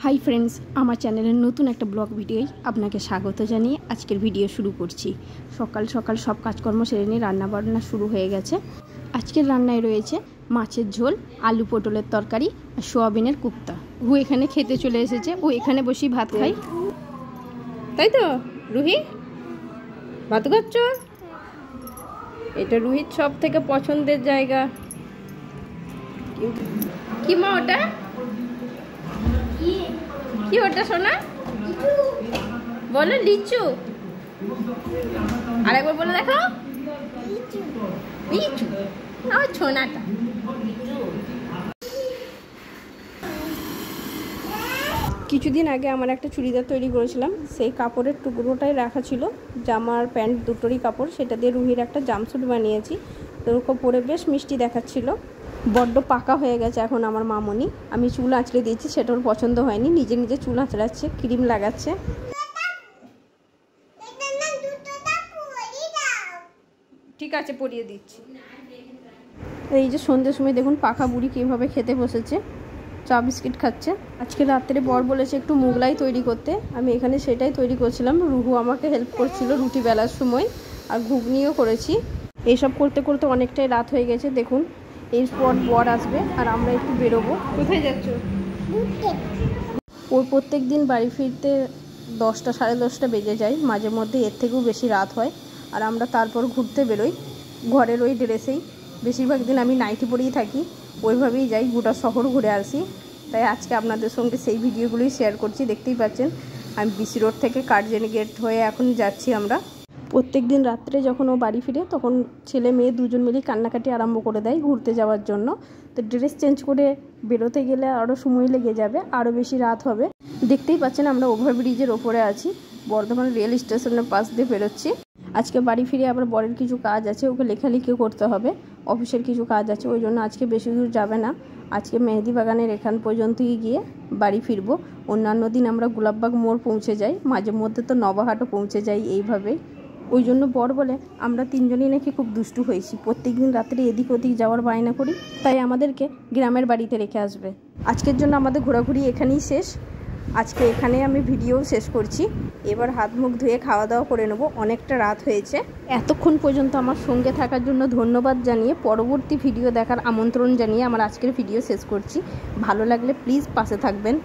Hi friends, আমার চ্যানেলের নতুন একটা ব্লগ ভিডিওয় আপনাকে স্বাগত জানিয়ে আজকের ভিডিও শুরু করছি। সকাল সকাল সব কাজকর্ম সেরে নিয়ে রান্নাবান্না শুরু হয়ে গেছে। আজকের রান্নায় রয়েছে মাছের ঝোল, আলু পটলের তরকারি আর সোয়াবিনের কুপ্তা। ও এখানে খেতে চলে এসেছে, ও এখানে বসেই ভাত খাই। তাই তো রুহি, ভাত খাচ্ছ? এটা রুহির সব থেকে পছন্দের জায়গা। কি মা ওটা? কি ওটা সোনা? বলো লিচু। আরেকবার বলে দেখো, লিচু। আমার সোনাটা কিছুদিন আগে আমার একটা চুড়িদার তৈরি করেছিলাম, সেই কাপড়ের টুকরোটাই রাখা ছিল, জামার প্যান্ট দুটোরই কাপড়। সেটা দিয়ে রুহির একটা জামস্যুট বানিয়েছি। তো ওরকম পরে বেশ মিষ্টি দেখাচ্ছিল। বড্ড পাকা হয়ে গেছে এখন আমার মামনি। আমি চুল আঁচড়ে দিয়েছি, সেটা ওর পছন্দ হয়নি, নিজে নিজে চুল আঁচড়াচ্ছে, ক্রিম লাগাচ্ছে। ঠিক আছে, পরিয়ে দিচ্ছি। এই যে সন্ধ্যের সময় দেখুন পাখা বুড়ি কীভাবে খেতে বসেছে, চা বিস্কিট খাচ্ছে। আজকে রাত্রে বর বলেছে একটু মোগলাই তৈরি করতে, আমি এখানে সেটাই তৈরি করছিলাম। রুহু আমাকে হেল্প করছিল রুটি বেলার সময়, আর ঘুগনিও করেছি। এইসব করতে করতে অনেকটাই রাত হয়ে গেছে। দেখুন এরপর বর আসবে আর আমরা একটু বেরোবো। কোথায় যাচ্ছ? ওর প্রত্যেক দিন বাড়ি ফিরতে 10টা সাড়ে 10টা বেজে যায়, মাঝে মধ্যে এর থেকেও বেশি রাত হয়। আর আমরা তারপর ঘুরতে বেরোই ঘরের ওই ড্রেসেই। বেশিরভাগ দিন আমি নাইটি পরেই থাকি, ওইভাবেই যাই, গোটা শহর ঘুরে আসি। তাই আজকে আপনাদের সঙ্গে সেই ভিডিওগুলোই শেয়ার করছি। দেখতেই পাচ্ছেন আমি বিসি রোড থেকে কার্জন গেট হয়ে এখন যাচ্ছি আমরা। প্রত্যেক দিন রাত্রে যখন ও বাড়ি ফিরে তখন ছেলে মেয়ে দুজন মিলেই কান্নাকাটি আরম্ভ করে দেয় ঘুরতে যাওয়ার জন্য। তো ড্রেস চেঞ্জ করে বেরোতে গেলে আরও সময় লেগে যাবে, আরও বেশি রাত হবে। দেখতেই পাচ্ছেন আমরা ওভারব্রিজের ওপরে আছি, বর্ধমান রেল স্টেশনের পাশ দিয়ে বেরোচ্ছি। আজকে বাড়ি ফিরে আবার বরের কিছু কাজ আছে, ওকে লেখালেখিও করতে হবে, অফিসের কিছু কাজ আছে, ওই জন্য আজকে বেশি দূর যাবে না। আজকে মেহেদি বাগানের এখান পর্যন্তই গিয়ে বাড়ি ফিরবো। অন্যান্য দিন আমরা গোলাপবাগ মোড় পৌঁছে যাই, মাঝে মধ্যে তো নবাহাটও পৌঁছে যাই এইভাবেই। ওই জন্য বর বলে আমরা তিনজনই নাকি খুব দুষ্টু হয়েছি, প্রত্যেক দিন রাত্রে এদিক ওদিক যাওয়ার বায়না করি, তাই আমাদেরকে গ্রামের বাড়িতে রেখে আসবে। আজকের জন্য আমাদের ঘোরাঘুরি এখানেই শেষ। আজকে এখানে আমি ভিডিও শেষ করছি। এবার হাত মুখ ধুয়ে খাওয়া দাওয়া করে নেবো, অনেকটা রাত হয়েছে। এতক্ষণ পর্যন্ত আমার সঙ্গে থাকার জন্য ধন্যবাদ জানিয়ে পরবর্তী ভিডিও দেখার আমন্ত্রণ জানিয়ে আমার আজকের ভিডিও শেষ করছি। ভালো লাগলে প্লিজ পাশে থাকবেন।